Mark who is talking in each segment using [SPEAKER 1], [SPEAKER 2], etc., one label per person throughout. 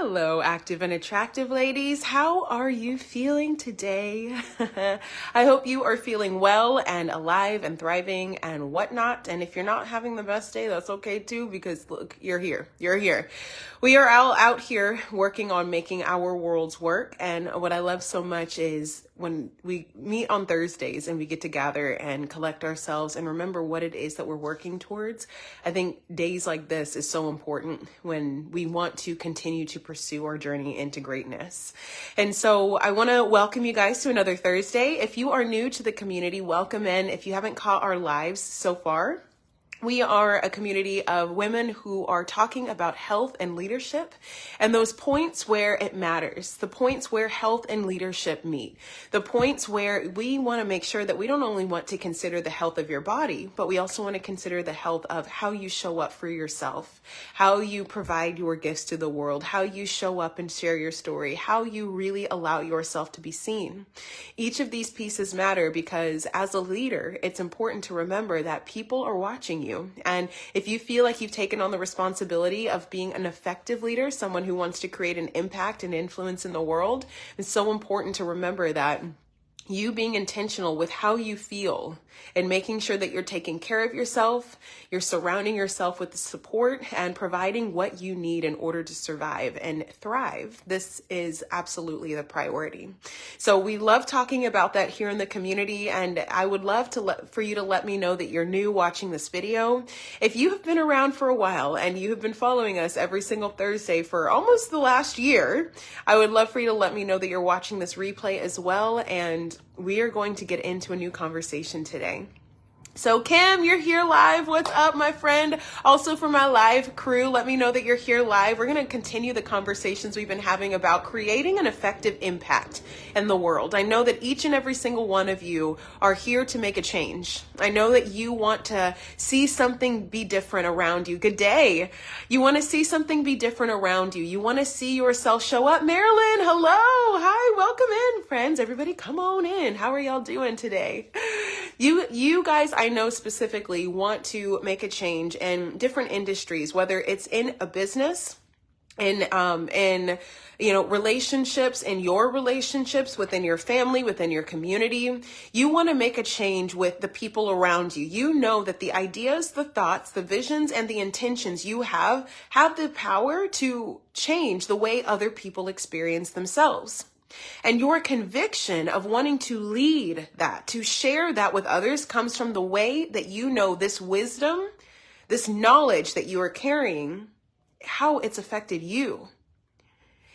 [SPEAKER 1] Hello, active and attractive ladies. How are you feeling today? I hope you are feeling well and alive and thriving and whatnot. And if you're not having the best day, that's okay too, because look, you're here. You're here. We are all out here working on making our worlds work. And what I love so much is when we meet on Thursdays and we get to gather and collect ourselves and remember what it is that we're working towards. I think days like this is so important when we want to continue to pursue our journey into greatness. And so I want to welcome you guys to another Thursday. If you are new to the community, welcome in. If you haven't caught our lives so far, we are a community of women who are talking about health and leadership and those points where it matters, the points where health and leadership meet, the points where we want to make sure that we don't only want to consider the health of your body, but we also want to consider the health of how you show up for yourself, how you provide your gifts to the world, how you show up and share your story, how you really allow yourself to be seen. Each of these pieces matter because as a leader, it's important to remember that people are watching you. And if you feel like you've taken on the responsibility of being an effective leader, someone who wants to create an impact and influence in the world, it's so important to remember that you being intentional with how you feel and making sure that you're taking care of yourself, you're surrounding yourself with the support and providing what you need in order to survive and thrive. This is absolutely the priority. So we love talking about that here in the community, and I would love for you to let me know that you're new watching this video. If you have been around for a while and you have been following us every single Thursday for almost the last year, I would love for you to let me know that you're watching this replay as well, and we are going to get into a new conversation today. So Kim, you're here live. What's up, my friend? Also for my live crew, let me know that you're here live. We're going to continue the conversations we've been having about creating an effective impact in the world. I know that each and every single one of you are here to make a change. I know that you want to see something be different around you. Good day. You want to see something be different around you. You want to see yourself show up. Marilyn, hello. Hi, welcome in, friends. Everybody come on in. How are y'all doing today? You guys, I know specifically want to make a change in different industries, whether it's in a business, in relationships, in your relationships, within your family, within your community. You want to make a change with the people around you. You know that the ideas, the thoughts, the visions, and the intentions you have the power to change the way other people experience themselves. And your conviction of wanting to lead that, to share that with others, comes from the way that you know this wisdom, this knowledge that you are carrying, how it's affected you.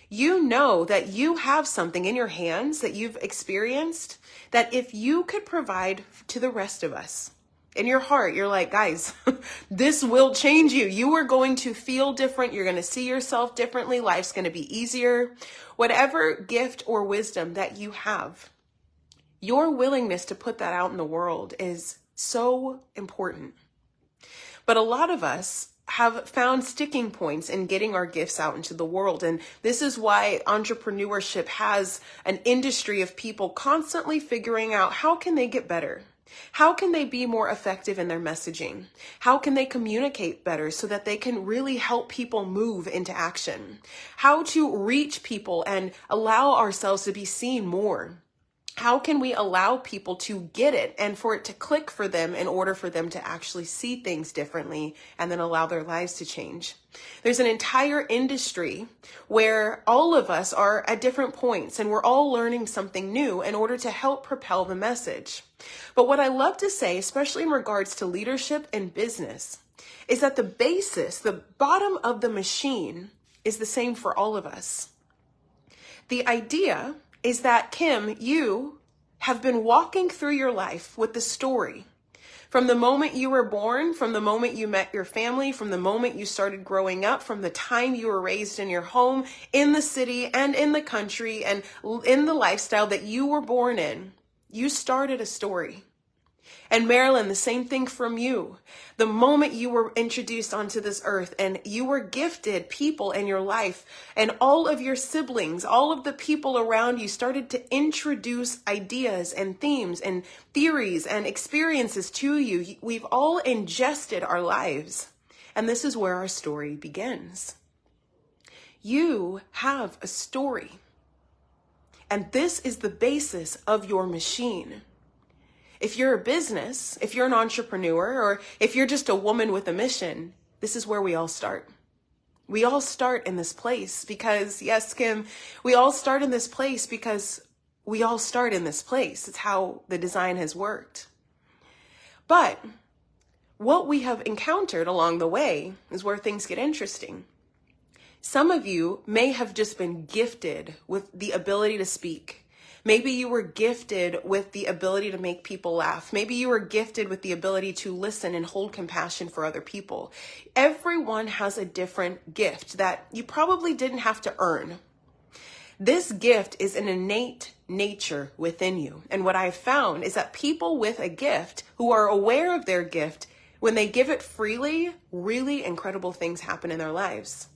[SPEAKER 1] You know that you have something in your hands that you've experienced that if you could provide to the rest of us, in your heart, you're like, guys, this will change you. You are going to feel different. You're going to see yourself differently. Life's going to be easier. Whatever gift or wisdom that you have, your willingness to put that out in the world is so important. But a lot of us have found sticking points in getting our gifts out into the world. And this is why entrepreneurship has an industry of people constantly figuring out how can they get better? How can they be more effective in their messaging? How can they communicate better so that they can really help people move into action? How to reach people and allow ourselves to be seen more? How can we allow people to get it and for it to click for them in order for them to actually see things differently and then allow their lives to change? There's an entire industry where all of us are at different points and we're all learning something new in order to help propel the message. But what I love to say, especially in regards to leadership and business, is that the basis, the bottom of the machine is the same for all of us. The idea is that, Kim, you have been walking through your life with the story. From the moment you were born, from the moment you met your family, from the moment you started growing up, from the time you were raised in your home, in the city and in the country and in the lifestyle that you were born in, you started a story. And Marilyn, the same thing from you. The moment you were introduced onto this earth and you were gifted people in your life and all of your siblings, all of the people around you started to introduce ideas and themes and theories and experiences to you. We've all ingested our lives. And this is where our story begins. You have a story. And this is the basis of your machine. If you're a business, if you're an entrepreneur, or if you're just a woman with a mission, this is where we all start. We all start in this place because, yes, Kim, we all start in this place because we all start in this place. It's how the design has worked. But what we have encountered along the way is where things get interesting. Some of you may have just been gifted with the ability to speak. Maybe you were gifted with the ability to make people laugh. Maybe you were gifted with the ability to listen and hold compassion for other people. Everyone has a different gift that you probably didn't have to earn. This gift is an innate nature within you. And what I've found is that people with a gift who are aware of their gift, when they give it freely, really incredible things happen in their lives.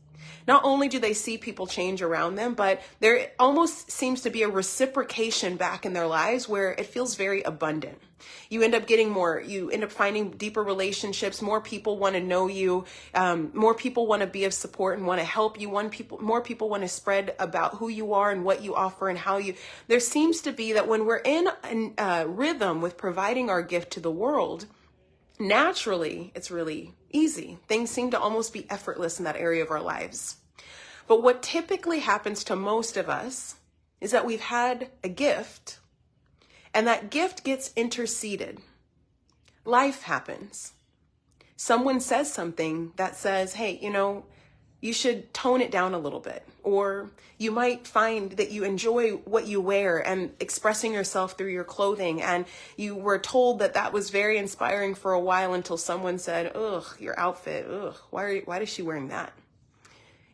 [SPEAKER 1] Not only do they see people change around them, but there almost seems to be a reciprocation back in their lives where it feels very abundant. You end up getting more, you end up finding deeper relationships, more people want to know you, more people want to be of support and want to help you, more people want to spread about who you are and what you offer and how you, there seems to be that when we're in a rhythm with providing our gift to the world, naturally, it's really easy. Things seem to almost be effortless in that area of our lives. But what typically happens to most of us is that we've had a gift and that gift gets interceded. Life happens. Someone says something that says, hey, you should tone it down a little bit. Or you might find that you enjoy what you wear and expressing yourself through your clothing. And you were told that that was very inspiring for a while until someone said, ugh, your outfit, ugh, why is she wearing that?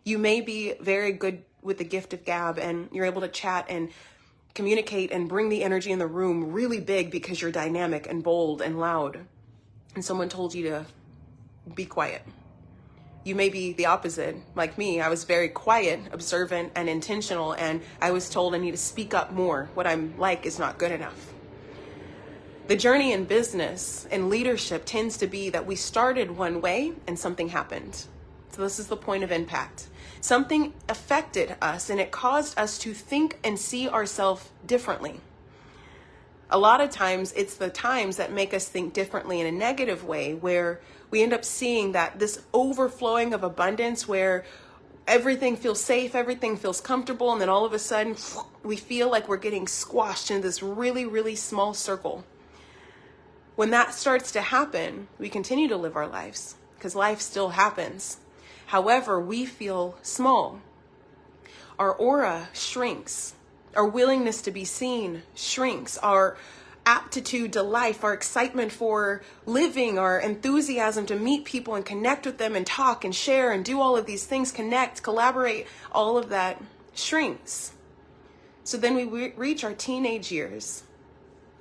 [SPEAKER 1] You may be very good with the gift of gab and you're able to chat and communicate and bring the energy in the room really big because you're dynamic and bold and loud. And someone told you to be quiet. You may be the opposite, like me. I was very quiet, observant, and intentional, and I was told I need to speak up more. What I'm like is not good enough. The journey in business and leadership tends to be that we started one way and something happened. So this is the point of impact. Something affected us and it caused us to think and see ourselves differently. A lot of times it's the times that make us think differently in a negative way where we end up seeing that this overflowing of abundance where everything feels safe, everything feels comfortable, and then all of a sudden we feel like we're getting squashed in this really, really small circle. When that starts to happen, we continue to live our lives because life still happens. However, we feel small. Our aura shrinks. Our willingness to be seen shrinks. Our aptitude to life, our excitement for living, our enthusiasm to meet people and connect with them and talk and share and do all of these things, connect, collaborate, all of that shrinks. So then we reach our teenage years,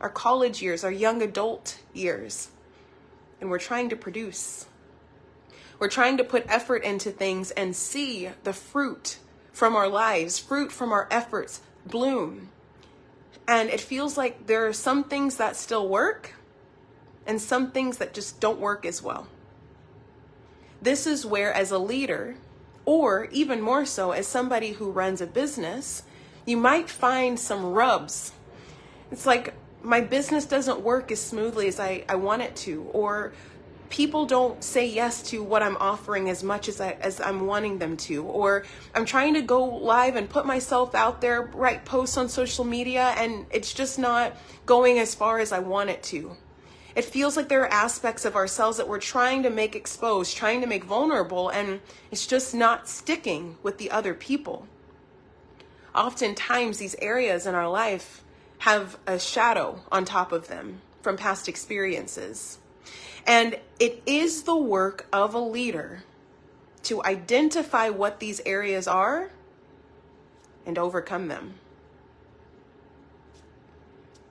[SPEAKER 1] our college years, our young adult years, and we're trying to produce. We're trying to put effort into things and see the fruit from our lives, fruit from our efforts bloom. And it feels like there are some things that still work and some things that just don't work as well. This is where, as a leader, or even more so as somebody who runs a business, you might find some rubs. It's like, my business doesn't work as smoothly as I want it to, or people don't say yes to what I'm offering as much as I'm wanting them to, or I'm trying to go live and put myself out there, write posts on social media, and it's just not going as far as I want it to. It feels like there are aspects of ourselves that we're trying to make exposed, trying to make vulnerable, and it's just not sticking with the other people. Oftentimes, these areas in our life have a shadow on top of them from past experiences. And it is the work of a leader to identify what these areas are and overcome them.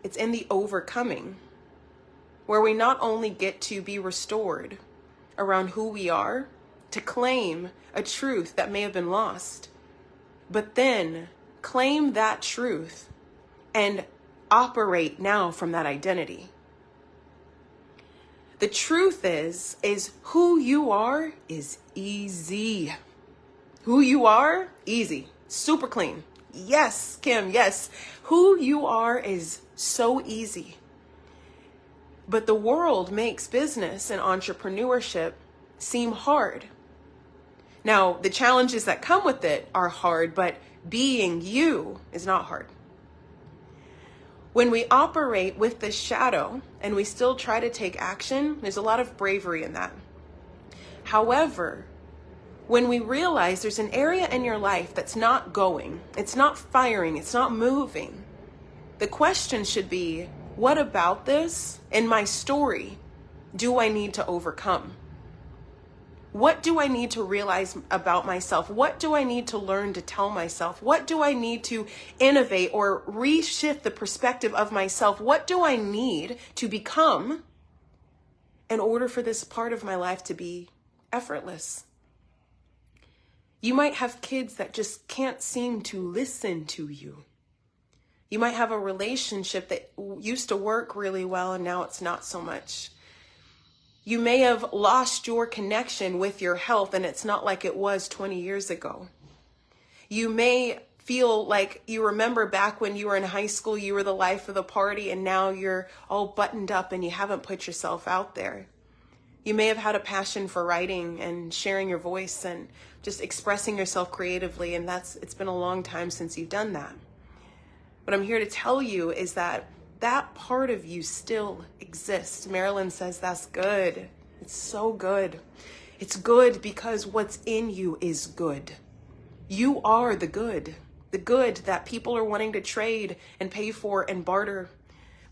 [SPEAKER 1] It's in the overcoming where we not only get to be restored around who we are, to claim a truth that may have been lost, but then claim that truth and operate now from that identity. The truth is who you are is easy. Who you are, easy, super clean. Yes, Kim, yes. Who you are is so easy. But the world makes business and entrepreneurship seem hard. Now, the challenges that come with it are hard, but being you is not hard. When we operate with the shadow and we still try to take action, there's a lot of bravery in that. However, when we realize there's an area in your life that's not going, it's not firing, it's not moving, the question should be, what about this in my story do I need to overcome? What do I need to realize about myself? What do I need to learn to tell myself? What do I need to innovate or reshift the perspective of myself? What do I need to become in order for this part of my life to be effortless? You might have kids that just can't seem to listen to you. You might have a relationship that used to work really well and now it's not so much. You may have lost your connection with your health and it's not like it was 20 years ago. You may feel like you remember back when you were in high school, you were the life of the party and now you're all buttoned up and you haven't put yourself out there. You may have had a passion for writing and sharing your voice and just expressing yourself creatively, and it's been a long time since you've done that. What I'm here to tell you is that part of you still exists. Marilyn says that's good. It's so good. It's good because what's in you is good. You are the good that people are wanting to trade and pay for and barter.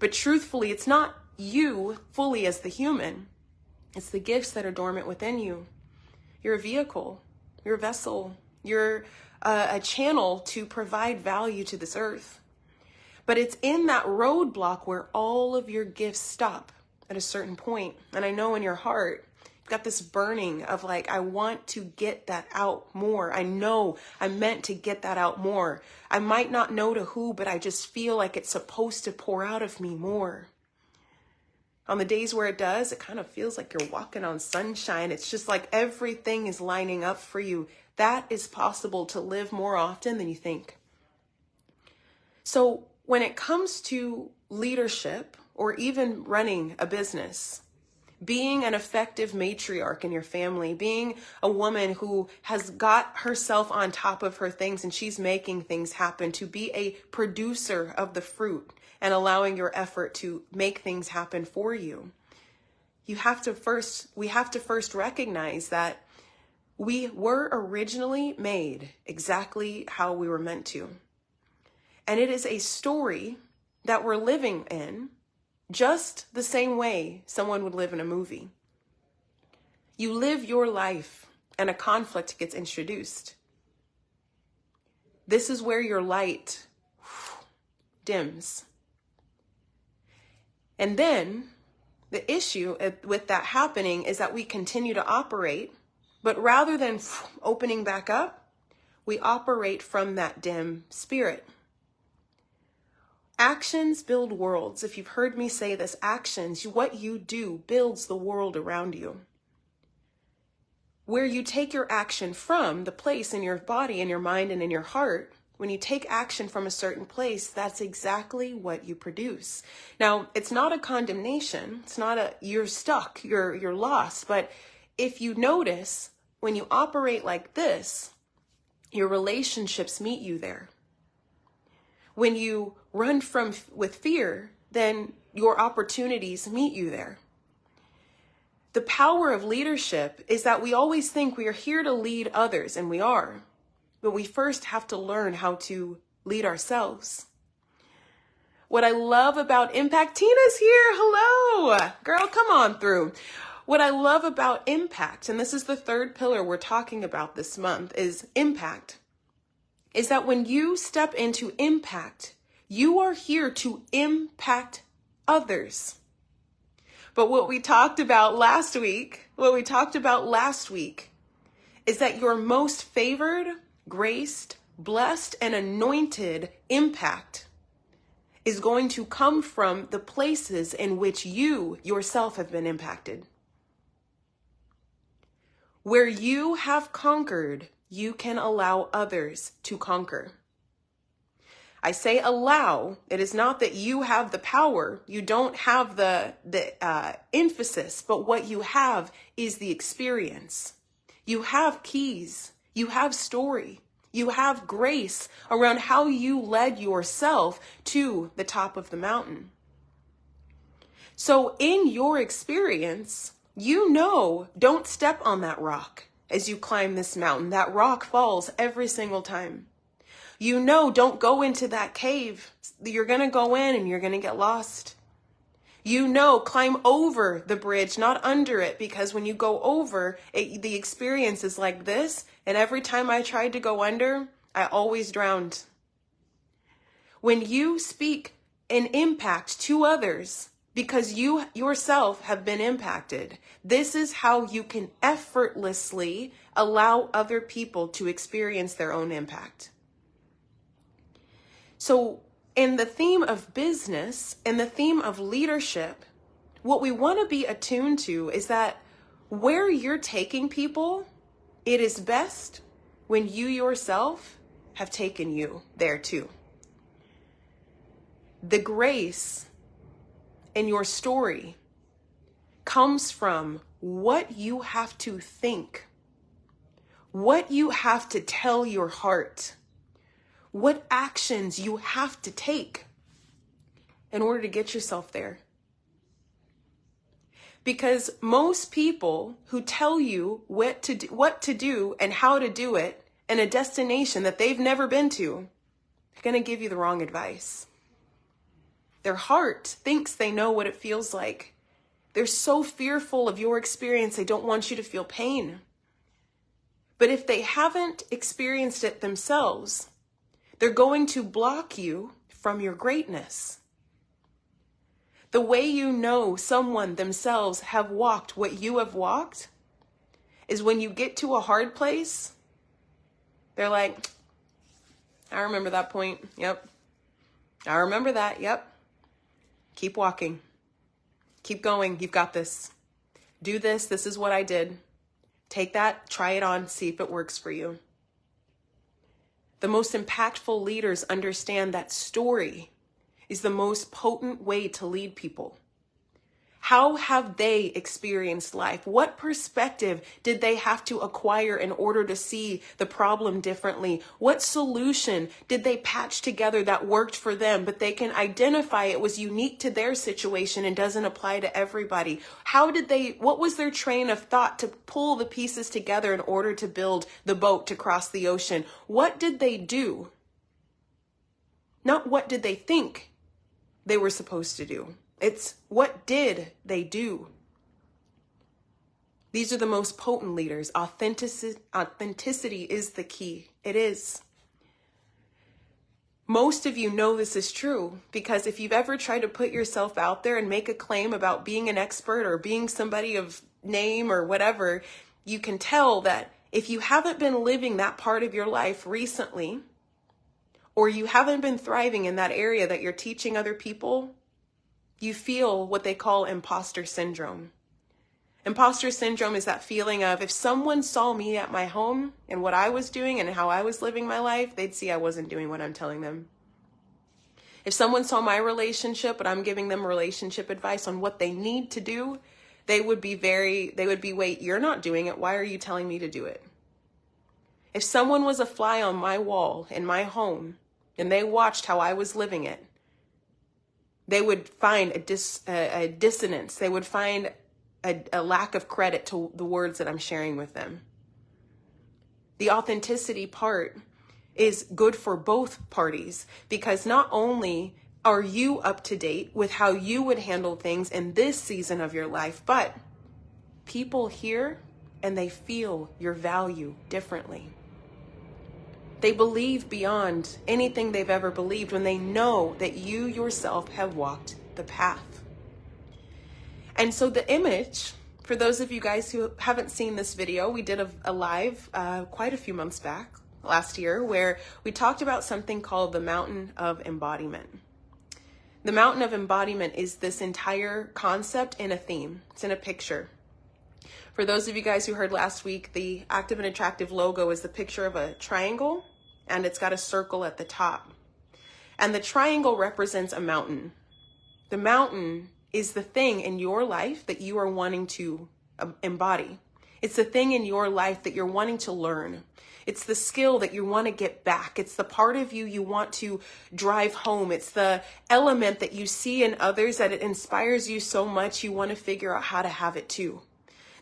[SPEAKER 1] But truthfully, it's not you fully as the human. It's the gifts that are dormant within you. You're a vehicle. You're a vessel. You're a channel to provide value to this earth. But it's in that roadblock where all of your gifts stop at a certain point. And I know in your heart, you've got this burning of like, I want to get that out more. I know I'm meant to get that out more. I might not know to who, but I just feel like it's supposed to pour out of me more. On the days where it does, it kind of feels like you're walking on sunshine. It's just like everything is lining up for you. That is possible to live more often than you think. So when it comes to leadership or even running a business, being an effective matriarch in your family, being a woman who has got herself on top of her things and she's making things happen, to be a producer of the fruit and allowing your effort to make things happen for you, we have to first recognize that we were originally made exactly how we were meant to. And it is a story that we're living in just the same way someone would live in a movie. You live your life and a conflict gets introduced. This is where your light dims. And then the issue with that happening is that we continue to operate, but rather than opening back up, we operate from that dim spirit. Actions build worlds. If you've heard me say this, actions, what you do builds the world around you. Where you take your action from, the place in your body, in your mind, and in your heart, when you take action from a certain place, that's exactly what you produce. Now, it's not a condemnation. It's not you're stuck, you're lost. But if you notice, when you operate like this, your relationships meet you there. When you run with fear, then your opportunities meet you there. The power of leadership is that we always think we are here to lead others, and we are. But we first have to learn how to lead ourselves. What I love about Impact, Tina's here. Hello. Girl, come on through. What I love about impact, and this is the third pillar we're talking about this month, is impact, is that when you step into impact, you are here to impact others. But what we talked about last week is that your most favored, graced, blessed, and anointed impact is going to come from the places in which you yourself have been impacted. Where you have conquered you can allow others to conquer. I say allow. It is not that you have the power. You don't have the emphasis, but what you have is the experience. You have keys. You have story. You have grace around how you led yourself to the top of the mountain. So in your experience, don't step on that rock as you climb this mountain. That rock falls every single time. Don't go into that cave. You're going to go in and you're going to get lost. Climb over the bridge, not under it, because when you go over, the experience is like this. And every time I tried to go under, I always drowned. When you speak an impact to others, because you yourself have been impacted, this is how you can effortlessly allow other people to experience their own impact. So in the theme of business and the theme of leadership, what we want to be attuned to is that where you're taking people, it is best when you yourself have taken you there too. The grace in your story comes from what you have to think, what you have to tell your heart, what actions you have to take in order to get yourself there. Because most people who tell you what to do and how to do it in a destination that they've never been to, are going to give you the wrong advice. Their heart thinks they know what it feels like. They're so fearful of your experience, they don't want you to feel pain. But if they haven't experienced it themselves, they're going to block you from your greatness. The way you know someone themselves have walked what you have walked is when you get to a hard place, they're like, I remember that point. Yep. I remember that. Yep. Keep walking. Keep going. You've got this. Do this. This is what I did. Take that, try it on, see if it works for you. The most impactful leaders understand that story is the most potent way to lead people. How have they experienced life? What perspective did they have to acquire in order to see the problem differently? What solution did they patch together that worked for them, but they can identify it was unique to their situation and doesn't apply to everybody? What was their train of thought to pull the pieces together in order to build the boat to cross the ocean? What did they do? Not what did they think they were supposed to do. It's what did they do? These are the most potent leaders. Authenticity is the key. It is. Most of you know this is true because if you've ever tried to put yourself out there and make a claim about being an expert or being somebody of name or whatever, you can tell that if you haven't been living that part of your life recently, or you haven't been thriving in that area that you're teaching other people, you feel what they call imposter syndrome. Imposter syndrome is that feeling of if someone saw me at my home and what I was doing and how I was living my life, they'd see I wasn't doing what I'm telling them. If someone saw my relationship, but I'm giving them relationship advice on what they need to do, they would be, wait, you're not doing it. Why are you telling me to do it? If someone was a fly on my wall in my home and they watched how I was living it, they would find a dissonance. They would find a lack of credit to the words that I'm sharing with them. The authenticity part is good for both parties because not only are you up to date with how you would handle things in this season of your life, but people hear and they feel your value differently. They believe beyond anything they've ever believed when they know that you yourself have walked the path. And so the image, for those of you guys who haven't seen this video, we did a live quite a few months back last year where we talked about something called the Mountain of Embodiment. The Mountain of Embodiment is this entire concept in a theme. It's in a picture. For those of you guys who heard last week, the Active and Attractive logo is the picture of a triangle, and it's got a circle at the top. And the triangle represents a mountain. The mountain is the thing in your life that you are wanting to embody. It's the thing in your life that you're wanting to learn. It's the skill that you want to get back. It's the part of you you want to drive home. It's the element that you see in others that it inspires you so much you want to figure out how to have it too.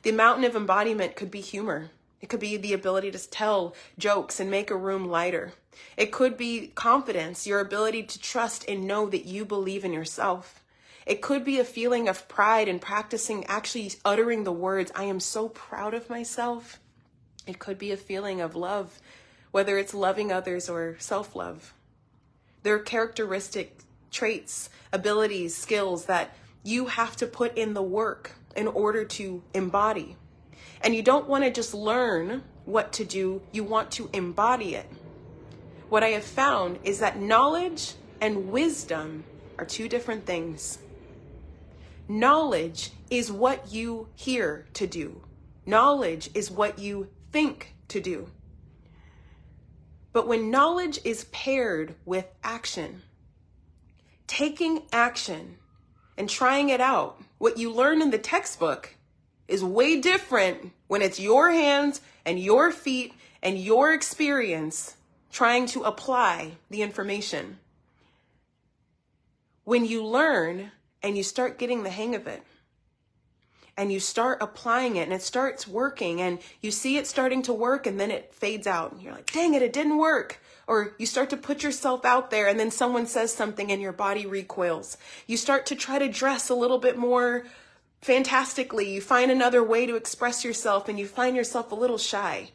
[SPEAKER 1] The mountain of embodiment could be humor. It could be the ability to tell jokes and make a room lighter. It could be confidence, your ability to trust and know that you believe in yourself. It could be a feeling of pride in practicing actually uttering the words, I am so proud of myself. It could be a feeling of love, whether it's loving others or self-love. There are characteristic traits, abilities, skills that you have to put in the work in order to embody. And you don't want to just learn what to do, you want to embody it. What I have found is that knowledge and wisdom are two different things. Knowledge is what you hear to do. Knowledge is what you think to do. But when knowledge is paired with action, taking action and trying it out, what you learn in the textbook is way different when it's your hands and your feet and your experience trying to apply the information. When you learn and you start getting the hang of it, and you start applying it and it starts working and you see it starting to work and then it fades out. And you're like, dang it didn't work. Or you start to put yourself out there and then someone says something and your body recoils. You start to try to dress a little bit more fantastically. You find another way to express yourself and you find yourself a little shy.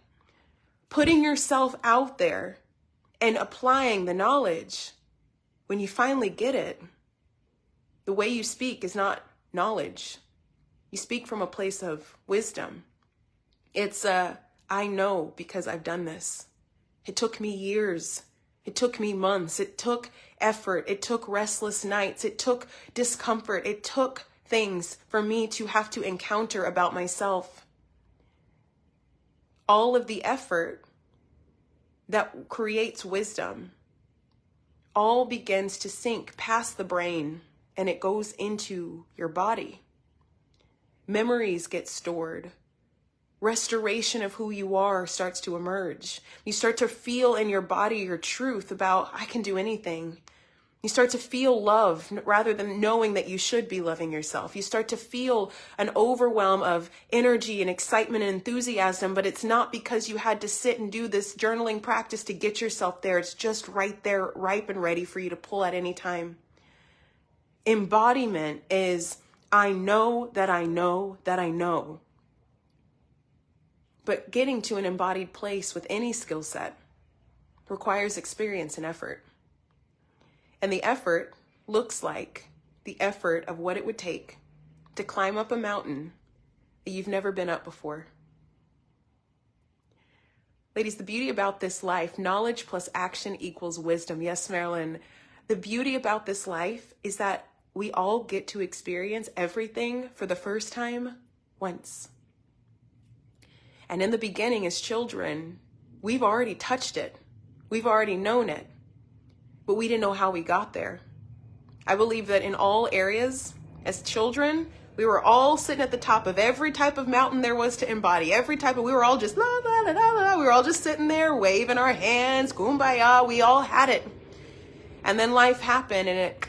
[SPEAKER 1] Putting yourself out there and applying the knowledge, when you finally get it, the way you speak is not knowledge. You speak from a place of wisdom. It's I know because I've done this. It took me years. It took me months. It took effort. It took restless nights. It took discomfort. It took things for me to have to encounter about myself. All of the effort that creates wisdom all begins to sink past the brain and it goes into your body. Memories get stored. Restoration of who you are starts to emerge. You start to feel in your body your truth about, I can do anything. You start to feel love rather than knowing that you should be loving yourself. You start to feel an overwhelm of energy and excitement and enthusiasm, but it's not because you had to sit and do this journaling practice to get yourself there. It's just right there, ripe and ready for you to pull at any time. Embodiment is I know that I know that I know. But getting to an embodied place with any skill set requires experience and effort. And the effort looks like the effort of what it would take to climb up a mountain that you've never been up before. Ladies, the beauty about this life, knowledge plus action equals wisdom. Yes, Marilyn. The beauty about this life is that we all get to experience everything for the first time once. And in the beginning, as children, we've already touched it. We've already known it, but we didn't know how we got there. I believe that in all areas, as children, we were all sitting at the top of every type of mountain there was to embody. We were all just la la la la la. We were all just sitting there waving our hands, kumbaya. We all had it. And then life happened and it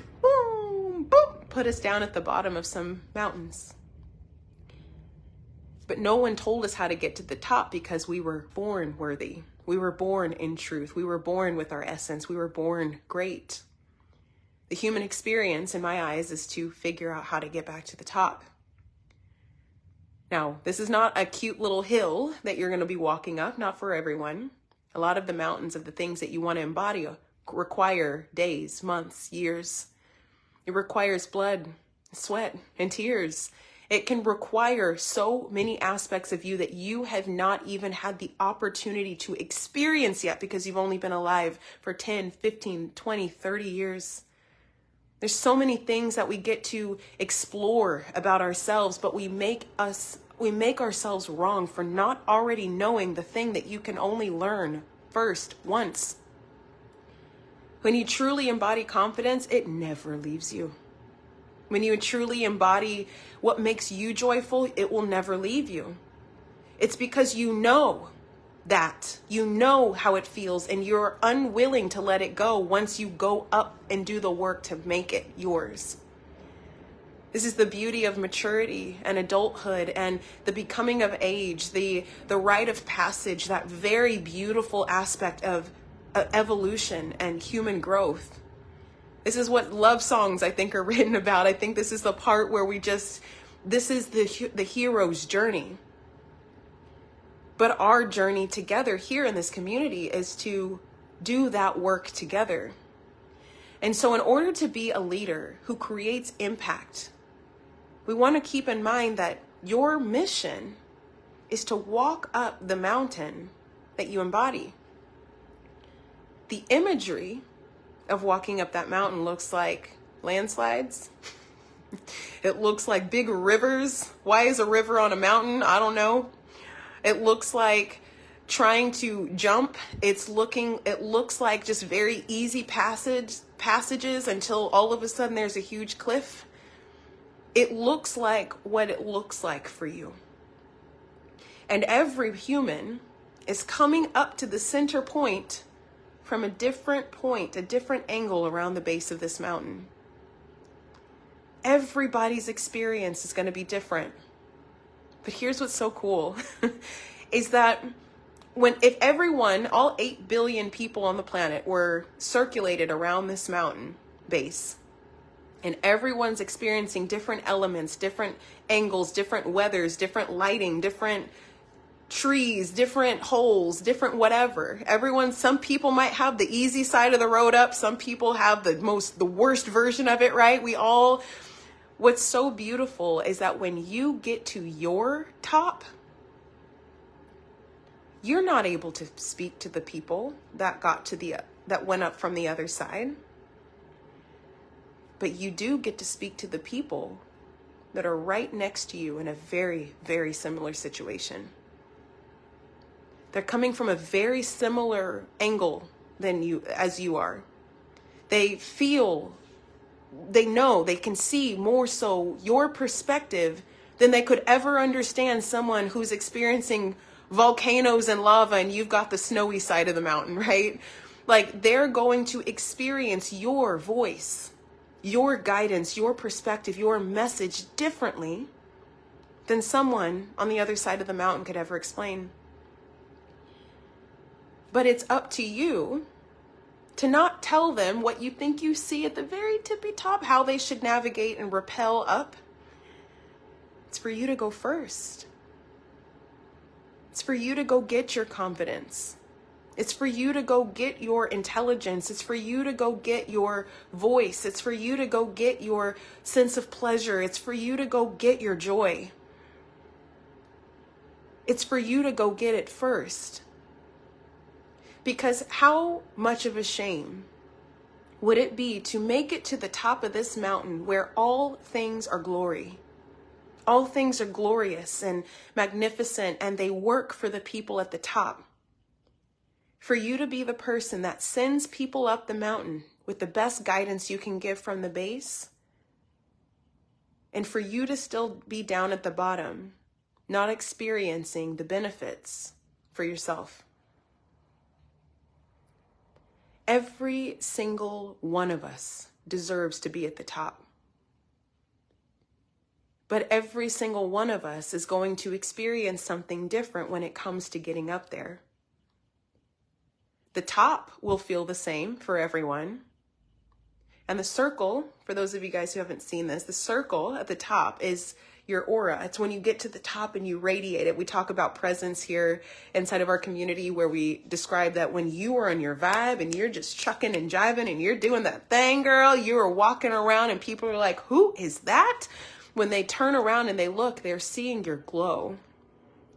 [SPEAKER 1] put us down at the bottom of some mountains. But no one told us how to get to the top because we were born worthy. We were born in truth. We were born with our essence. We were born great. The human experience, in my eyes, is to figure out how to get back to the top. Now, this is not a cute little hill that you're going to be walking up, not for everyone. A lot of the mountains of the things that you want to embody require days, months, years. It requires blood, sweat, and tears. It can require so many aspects of you that you have not even had the opportunity to experience yet because you've only been alive for 10, 15, 20, 30 years. There's so many things that we get to explore about ourselves, but we make us We make ourselves wrong for not already knowing the thing that you can only learn first once. When you truly embody confidence, it never leaves you. When you truly embody what makes you joyful, it will never leave you. It's because you know that. You know how it feels, and you're unwilling to let it go once you go up and do the work to make it yours. This is the beauty of maturity and adulthood and the becoming of age, the rite of passage, that very beautiful aspect of evolution and human growth. This is what love songs, I think, are written about. I think this is the part where this is the hero's journey. But our journey together here in this community is to do that work together. And so in order to be a leader who creates impact, we want to keep in mind that your mission is to walk up the mountain that you embody. The imagery of walking up that mountain looks like landslides. It looks like big rivers. Why is a river on a mountain? I don't know. It looks like trying to jump. It looks like just very easy passages until all of a sudden there's a huge cliff. It looks like what it looks like for you. And every human is coming up to the center point from a different point, a different angle around the base of this mountain. Everybody's experience is going to be different. But here's what's so cool is that if everyone, all 8 billion people on the planet were circulated around this mountain base, and everyone's experiencing different elements, different angles, different weathers, different lighting, different trees, different holes, different whatever. Some people might have the easy side of the road up. Some people have the worst version of it, right? What's so beautiful is that when you get to your top, you're not able to speak to the people that went up from the other side. But you do get to speak to the people that are right next to you in a very, very similar situation. They're coming from a very similar angle as you are. They know, they can see more so your perspective than they could ever understand someone who's experiencing volcanoes and lava and you've got the snowy side of the mountain, right? Like, they're going to experience your voice, your guidance, your perspective, your message differently than someone on the other side of the mountain could ever explain. But it's up to you to not tell them what you think you see at the very tippy top, how they should navigate and rappel up. It's for you to go first. It's for you to go get your confidence. It's for you to go get your intelligence. It's for you to go get your voice. It's for you to go get your sense of pleasure. It's for you to go get your joy. It's for you to go get it first. Because how much of a shame would it be to make it to the top of this mountain where all things are glory? All things are glorious and magnificent, and they work for the people at the top. For you to be the person that sends people up the mountain with the best guidance you can give from the base, and for you to still be down at the bottom, not experiencing the benefits for yourself. Every single one of us deserves to be at the top. But every single one of us is going to experience something different when it comes to getting up there. The top will feel the same for everyone. And the circle, for those of you guys who haven't seen this, the circle at the top is your aura. It's when you get to the top and you radiate it. We talk about presence here inside of our community, where we describe that when you are on your vibe and you're just chucking and jiving and you're doing that thing, girl, you are walking around and people are like, who is that? When they turn around and they look, they're seeing your glow.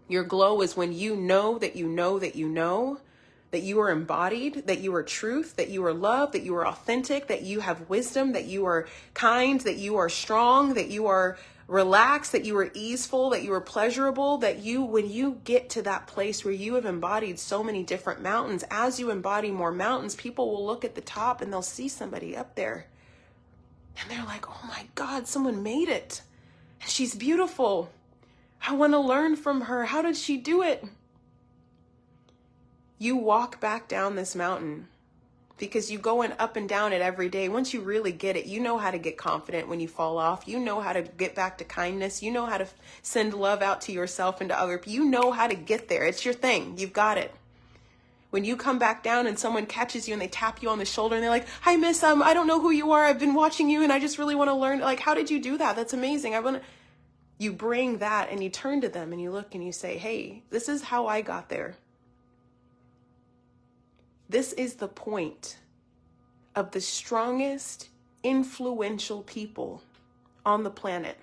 [SPEAKER 1] Your glow is when you know that you know that you know that you are embodied, that you are truth, that you are love, that you are authentic, that you have wisdom, that you are kind, that you are strong, that you are relaxed, that you were easeful, that you were pleasurable, that when you get to that place where you have embodied so many different mountains, as you embody more mountains, people will look at the top and they'll see somebody up there. And they're like, oh my God, someone made it. She's beautiful. I want to learn from her. How did she do it? You walk back down this mountain because you going up and down it every day. Once you really get it, you know how to get confident when you fall off. You know how to get back to kindness. You know how to send love out to yourself and to other people. You know how to get there. It's your thing. You've got it. When you come back down and someone catches you and they tap you on the shoulder and they're like, hi, miss, I don't know who you are. I've been watching you and I just really want to learn. Like, how did you do that? That's amazing. You bring that and you turn to them and you look and you say, hey, this is how I got there. This is the point of the strongest, influential people on the planet.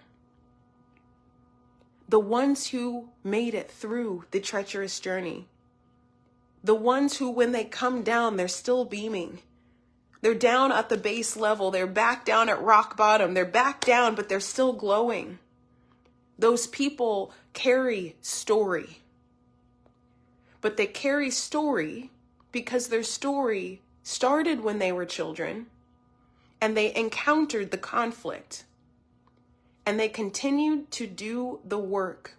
[SPEAKER 1] The ones who made it through the treacherous journey. The ones who, when they come down, they're still beaming. They're down at the base level. They're back down at rock bottom. They're back down, but they're still glowing. Those people carry story. But they carry story because their story started when they were children and they encountered the conflict and they continued to do the work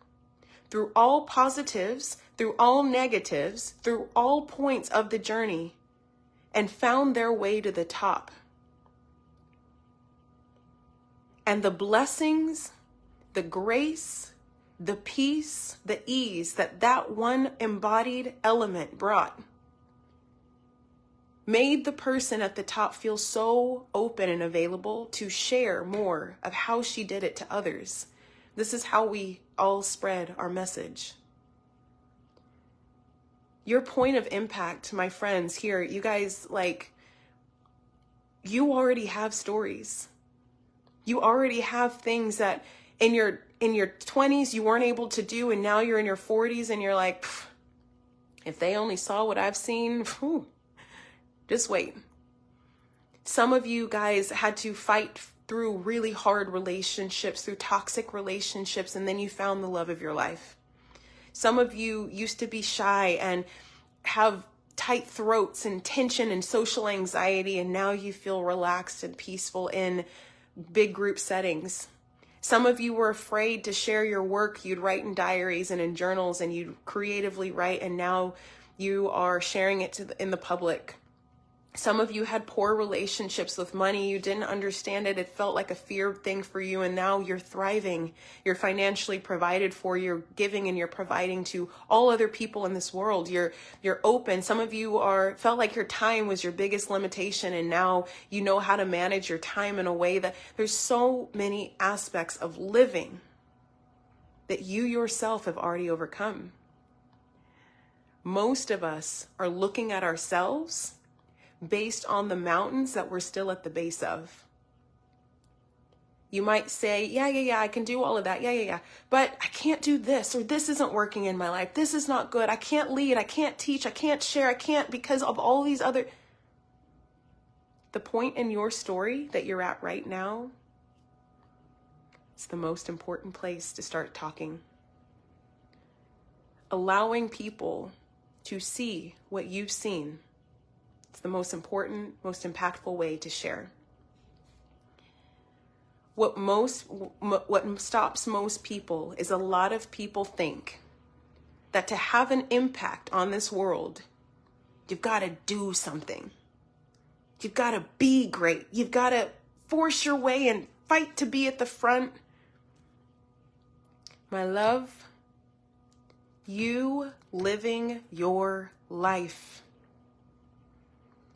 [SPEAKER 1] through all positives, through all negatives, through all points of the journey and found their way to the top. And the blessings, the grace, the peace, the ease that one embodied element brought made the person at the top feel so open and available to share more of how she did it to others. This is how we all spread our message. Your point of impact, my friends here, you guys, you already have stories. You already have things that in your 20s you weren't able to do, and now you're in your 40s and you're like, if they only saw what I've seen, just wait. Some of you guys had to fight through really hard relationships, through toxic relationships, and then you found the love of your life. Some of you used to be shy and have tight throats and tension and social anxiety, and now you feel relaxed and peaceful in big group settings. Some of you were afraid to share your work. You'd write in diaries and in journals and you'd creatively write, and now you are sharing it in the public. Some of you had poor relationships with money. You didn't understand it. It felt like a fear thing for you, and now you're thriving. You're financially provided for. You're giving and you're providing to all other people in this world. You're open. Some of you felt like your time was your biggest limitation, and now you know how to manage your time in a way that there's so many aspects of living that you yourself have already overcome. Most of us are looking at ourselves based on the mountains that we're still at the base of. You might say, yeah, I can do all of that. Yeah. But I can't do this, or this isn't working in my life. This is not good. I can't lead. I can't teach. I can't share. I can't because of all these other. The point in your story that you're at right now, it's the most important place to start talking. Allowing people to see what you've seen. It's the most important, most impactful way to share. What stops most people is a lot of people think that to have an impact on this world, you've got to do something. You've got to be great. You've got to force your way and fight to be at the front. My love, you living your life,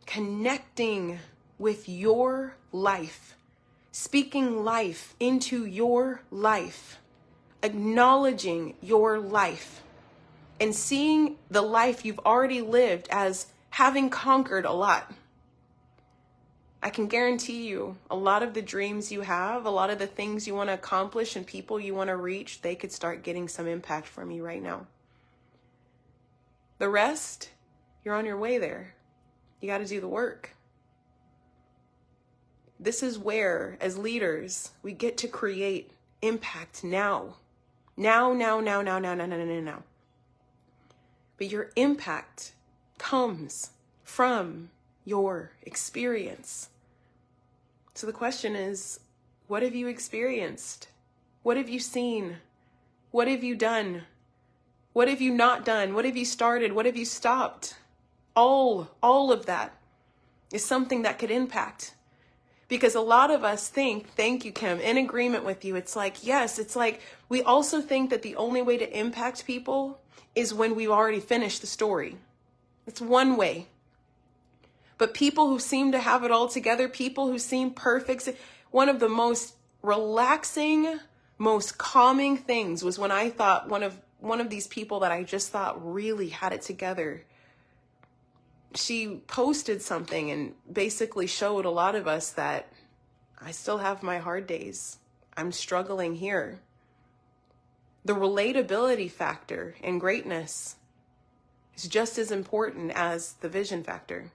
[SPEAKER 1] connecting with your life, speaking life into your life, acknowledging your life, and seeing the life you've already lived as having conquered a lot. I can guarantee you a lot of the dreams you have, a lot of the things you want to accomplish and people you want to reach, they could start getting some impact from you right now. The rest, you're on your way there. You got to do the work. This is where, as leaders, we get to create impact now. Now. But your impact comes from your experience. So the question is, what have you experienced? What have you seen? What have you done? What have you not done? What have you started? What have you stopped? All of that is something that could impact. Because a lot of us think, thank you, Kim, in agreement with you. It's like, yes, it's like we also think that the only way to impact people is when we've already finished the story. It's one way. But people who seem to have it all together, people who seem perfect, one of the most relaxing, most calming things was when I thought one of these people that I just thought really had it together, she posted something and basically showed a lot of us that I still have my hard days. I'm struggling here. The relatability factor in greatness is just as important as the vision factor.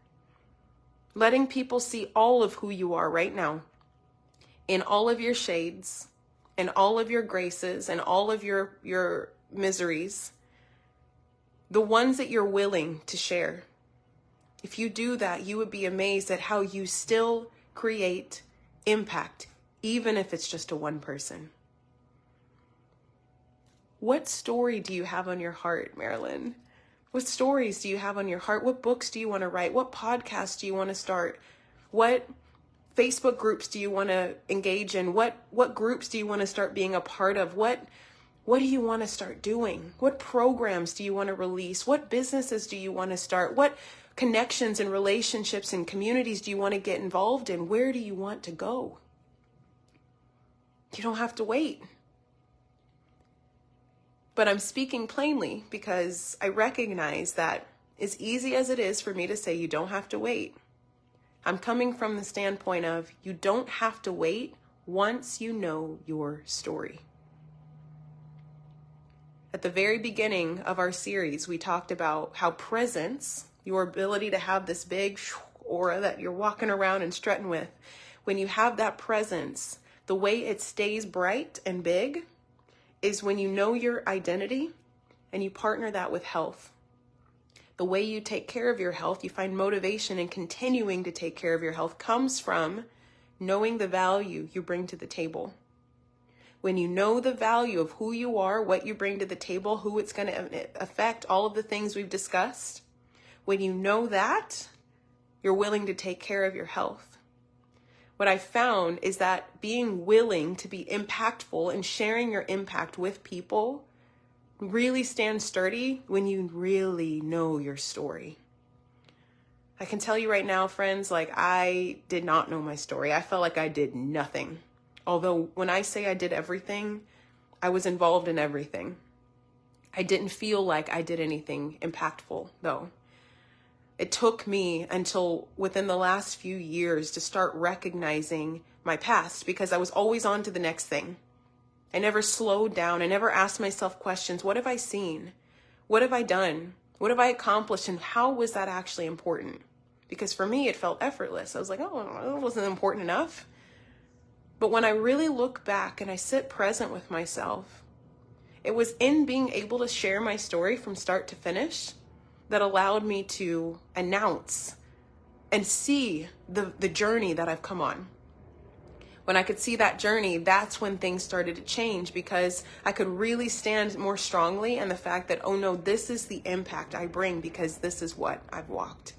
[SPEAKER 1] Letting people see all of who you are right now, in all of your shades, in all of your graces, and all of your miseries, the ones that you're willing to share. If you do that, you would be amazed at how you still create impact, even if it's just to one person. What story do you have on your heart, Marilyn? What stories do you have on your heart? What books do you want to write? What podcasts do you want to start? What Facebook groups do you want to engage in? What groups do you want to start being a part of? What do you want to start doing? What programs do you want to release? What businesses do you want to start? What connections and relationships and communities do you want to get involved in? Where do you want to go? You don't have to wait. But I'm speaking plainly because I recognize that as easy as it is for me to say you don't have to wait, I'm coming from the standpoint of you don't have to wait once you know your story. At the very beginning of our series, we talked about how presence, your ability to have this big aura that you're walking around and strutting with, when you have that presence, the way it stays bright and big is when you know your identity and you partner that with health. The way you take care of your health, you find motivation in continuing to take care of your health, comes from knowing the value you bring to the table. When you know the value of who you are, what you bring to the table, who it's going to affect, all of the things we've discussed, when you know that, you're willing to take care of your health. What I found is that being willing to be impactful and sharing your impact with people really stands sturdy when you really know your story. I can tell you right now, friends, like I did not know my story. I felt like I did nothing. Although when I say I did everything, I was involved in everything. I didn't feel like I did anything impactful, though. It took me until within the last few years to start recognizing my past because I was always on to the next thing. I never slowed down. I never asked myself questions. What have I seen? What have I done? What have I accomplished? And how was that actually important? Because for me, it felt effortless. I was like, oh, it wasn't important enough. But when I really look back and I sit present with myself, it was in being able to share my story from start to finish that allowed me to announce and see the journey that I've come on. When I could see that journey, that's when things started to change because I could really stand more strongly in the fact that, oh no, this is the impact I bring because this is what I've walked.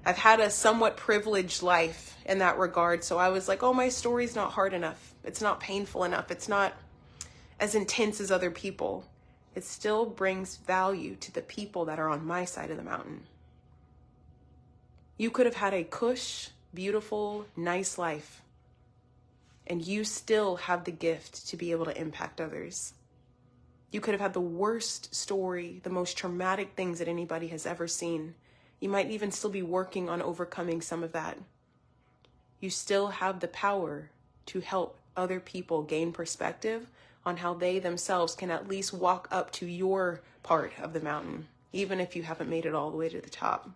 [SPEAKER 1] I've had a somewhat privileged life in that regard. So I was like, oh, my story's not hard enough. It's not painful enough. It's not as intense as other people. It still brings value to the people that are on my side of the mountain. You could have had a cush, beautiful, nice life, and you still have the gift to be able to impact others. You could have had the worst story, the most traumatic things that anybody has ever seen. You might even still be working on overcoming some of that. You still have the power to help other people gain perspective on how they themselves can at least walk up to your part of the mountain, even if you haven't made it all the way to the top.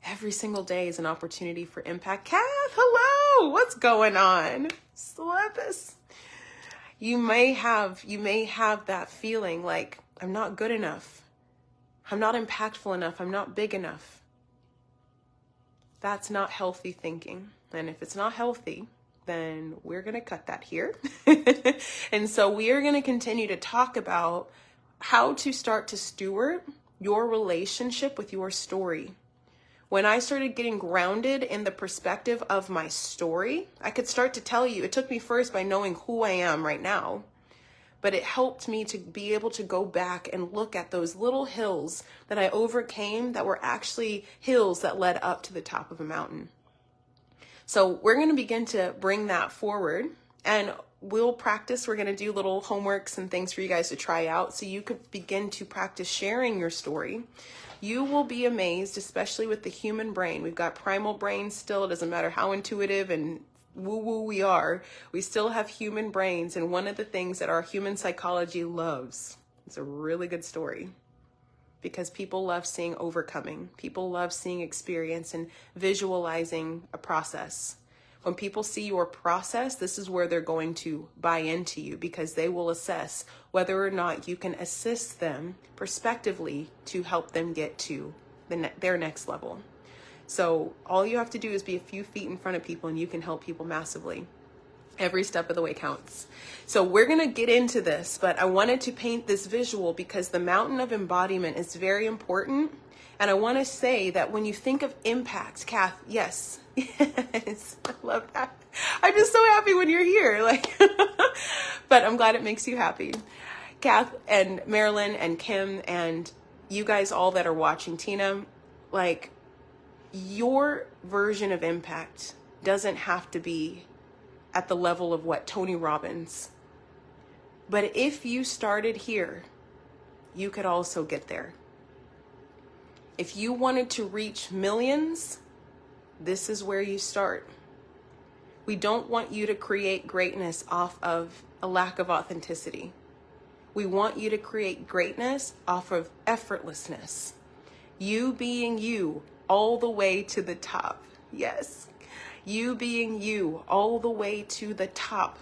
[SPEAKER 1] Every single day is an opportunity for impact. Kath, hello! What's going on? Love this. You may have that feeling like, I'm not good enough. I'm not impactful enough. I'm not big enough. That's not healthy thinking. And if it's not healthy, then we're going to cut that here. And so we are going to continue to talk about how to start to steward your relationship with your story. When I started getting grounded in the perspective of my story, I could start to tell you, it took me first by knowing who I am right now, but it helped me to be able to go back and look at those little hills that I overcame that were actually hills that led up to the top of a mountain. So we're going to begin to bring that forward, and we'll practice. We're going to do little homeworks and things for you guys to try out so you could begin to practice sharing your story. You will be amazed, especially with the human brain. We've got primal brain still. It doesn't matter how intuitive and woo-woo we are. We still have human brains. And one of the things that our human psychology loves, it's a really good story, because people love seeing overcoming. People love seeing experience and visualizing a process. When people see your process, this is where they're going to buy into you, because they will assess whether or not you can assist them prospectively to help them get to their next level. So all you have to do is be a few feet in front of people and you can help people massively. Every step of the way counts. So we're going to get into this, but I wanted to paint this visual because the mountain of embodiment is very important. And I want to say that when you think of impact, Kath, yes, yes, I love that. I'm just so happy when you're here, but I'm glad it makes you happy. Kath and Marilyn and Kim and you guys all that are watching, Tina, your version of impact doesn't have to be at the level of what Tony Robbins. But if you started here, you could also get there. If you wanted to reach millions, this is where you start. We don't want you to create greatness off of a lack of authenticity. We want you to create greatness off of effortlessness. You being you all the way to the top. Yes. You being you all the way to the top.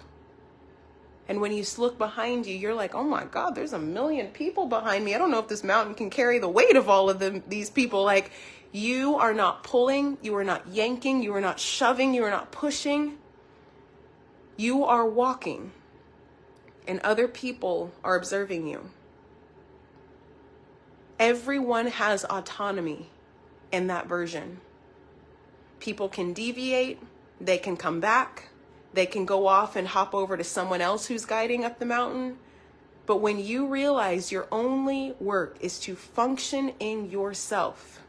[SPEAKER 1] And when you look behind you, you're like, oh my God, there's a million people behind me. I don't know if this mountain can carry the weight of all of these people. You are not pulling, you are not yanking, you are not shoving, you are not pushing. You are walking, and other people are observing you. Everyone has autonomy in that version. People can deviate, they can come back, they can go off and hop over to someone else who's guiding up the mountain. But when you realize your only work is to function in yourself,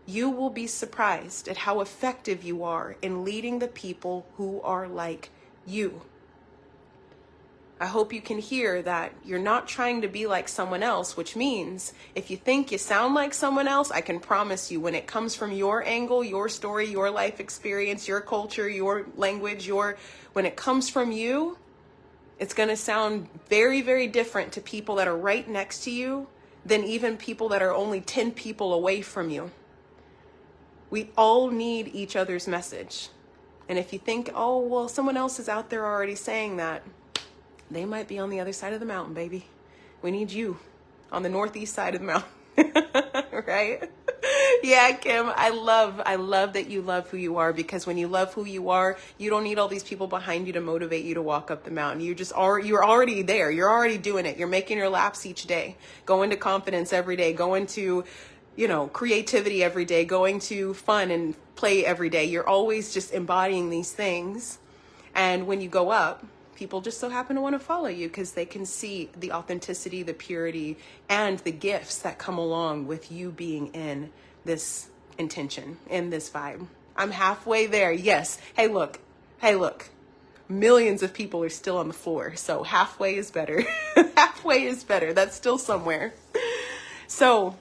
[SPEAKER 1] you will be surprised at how effective you are in leading the people who are like you. I hope you can hear that you're not trying to be like someone else, which means if you think you sound like someone else, I can promise you when it comes from your angle, your story, your life experience, your culture, your language, when it comes from you, it's going to sound very, very different to people that are right next to you than even people that are only 10 people away from you. We all need each other's message. And if you think, oh, well, someone else is out there already saying that, they might be on the other side of the mountain, baby. We need you on the northeast side of the mountain, right? Yeah, Kim, I love that you love who you are, because when you love who you are, you don't need all these people behind you to motivate you to walk up the mountain. You're already there. You're already doing it. You're making your laps each day, going to confidence every day, going to, creativity every day, going to fun and play every day. You're always just embodying these things. And when you go up, people just so happen to want to follow you because they can see the authenticity, the purity, and the gifts that come along with you being in this intention, in this vibe. I'm halfway there. Yes. Hey, look. Millions of people are still on the floor. So halfway is better. Halfway is better. That's still somewhere. So,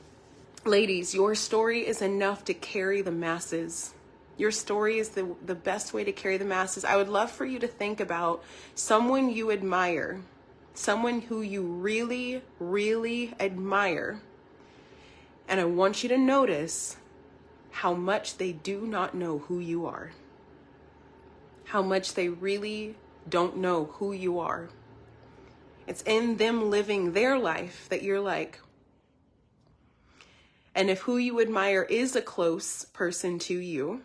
[SPEAKER 1] ladies, your story is enough to carry the masses. Your story is the best way to carry the masses. I would love for you to think about someone you admire, someone who you really, really admire. And I want you to notice how much they do not know who you are. How much they really don't know who you are. It's in them living their life that you're like. And if who you admire is a close person to you,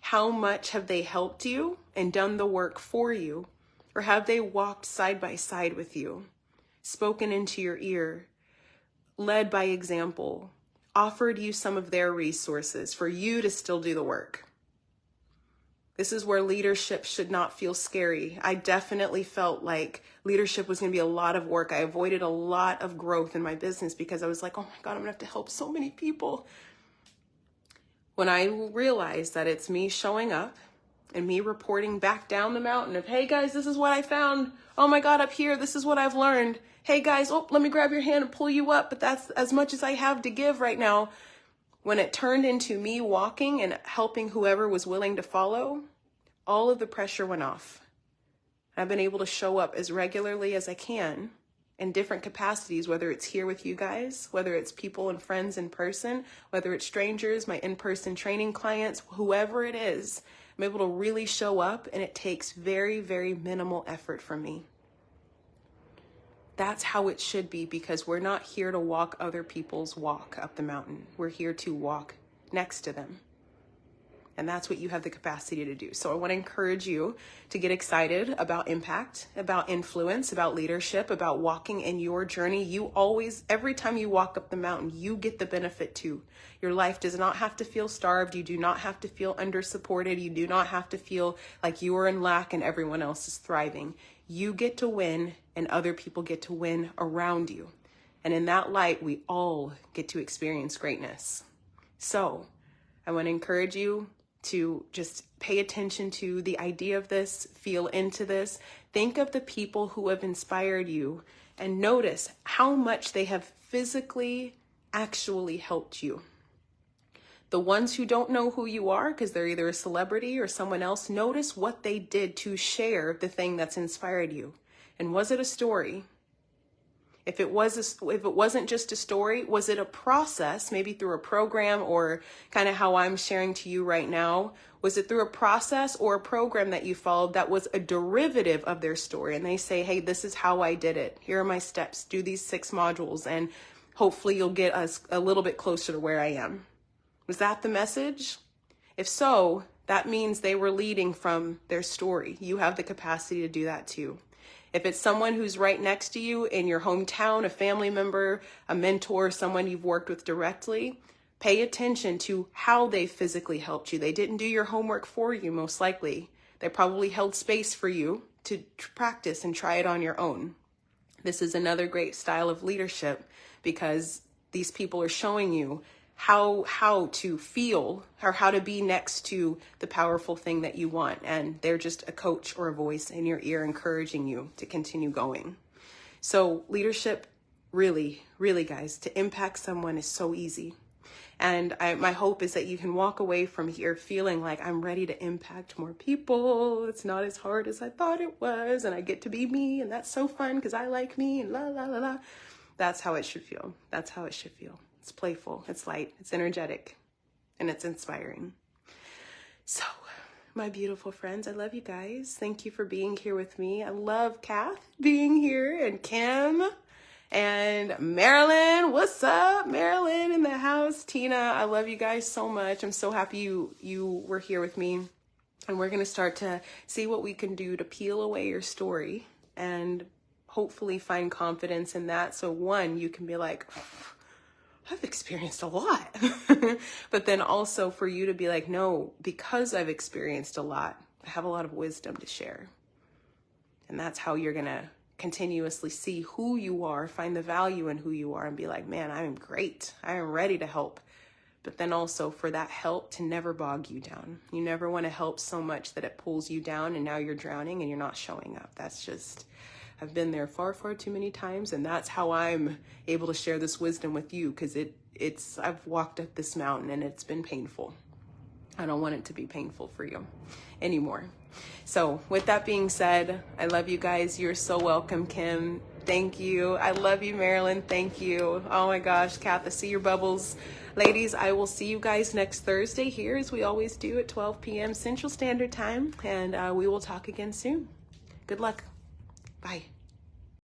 [SPEAKER 1] how much have they helped you and done the work for you? Or have they walked side by side with you, spoken into your ear, led by example, offered you some of their resources for you to still do the work? This is where leadership should not feel scary. I definitely felt like leadership was going to be a lot of work. I avoided a lot of growth in my business because I was like, oh my God, I'm going to have to help so many people. When I realized that it's me showing up and me reporting back down the mountain of, hey guys, this is what I found. Oh my God, up here, this is what I've learned. Hey guys, oh, let me grab your hand and pull you up, but that's as much as I have to give right now. When it turned into me walking and helping whoever was willing to follow, all of the pressure went off. I've been able to show up as regularly as I can in different capacities, whether it's here with you guys, whether it's people and friends in person, whether it's strangers, my in-person training clients, whoever it is, I'm able to really show up, and it takes very, very minimal effort from me. That's how it should be, because we're not here to walk other people's walk up the mountain. We're here to walk next to them. And that's what you have the capacity to do. So I want to encourage you to get excited about impact, about influence, about leadership, about walking in your journey. You always, every time you walk up the mountain, you get the benefit too. Your life does not have to feel starved. You do not have to feel under-supported. You do not have to feel like you are in lack and everyone else is thriving. You get to win, and other people get to win around you. And in that light, we all get to experience greatness. So I want to encourage you to just pay attention to the idea of this, feel into this, think of the people who have inspired you, and notice how much they have physically actually helped you. The ones who don't know who you are because they're either a celebrity or someone else, notice what they did to share the thing that's inspired you. And was it a story? If it wasn't just a story, was it a process, maybe through a program or kind of how I'm sharing to you right now? Was it through a process or a program that you followed that was a derivative of their story? And they say, hey, this is how I did it. Here are my steps. Do these 6 modules, and hopefully you'll get us a little bit closer to where I am. Was that the message? If so, that means they were leading from their story. You have the capacity to do that too. If it's someone who's right next to you in your hometown, a family member, a mentor, someone you've worked with directly, pay attention to how they physically helped you. They didn't do your homework for you, most likely. They probably held space for you to practice and try it on your own. This is another great style of leadership, because these people are showing you how to feel or how to be next to the powerful thing that you want. And they're just a coach or a voice in your ear encouraging you to continue going. So leadership, really, really, guys, to impact someone is so easy. And my hope is that you can walk away from here feeling like, I'm ready to impact more people. It's not as hard as I thought it was. And I get to be me. And that's so fun because I like me and la, la, la, la. That's how it should feel. That's how it should feel. It's playful, it's light, it's energetic, and it's inspiring. So, my beautiful friends, I love you guys. Thank you for being here with me. I love Kath being here, and Kim, and Marilyn. What's up? Marilyn in the house. Tina, I love you guys so much. I'm so happy you were here with me. And we're going to start to see what we can do to peel away your story and hopefully find confidence in that. So one, you can be like, I've experienced a lot. But then also for you to be like, no, because I've experienced a lot, I have a lot of wisdom to share. And that's how you're going to continuously see who you are, find the value in who you are, and be like, man, I am great. I am ready to help. But then also for that help to never bog you down. You never want to help so much that it pulls you down and now you're drowning and you're not showing up. That's just, I've been there far, far too many times. And that's how I'm able to share this wisdom with you, because I've walked up this mountain and it's been painful. I don't want it to be painful for you anymore. So with that being said, I love you guys. You're so welcome, Kim. Thank you. I love you, Marilyn. Thank you. Oh my gosh, Kath, I see your bubbles. Ladies, I will see you guys next Thursday here, as we always do, at 12 p.m. Central Standard Time. And we will talk again soon. Good luck. Bye.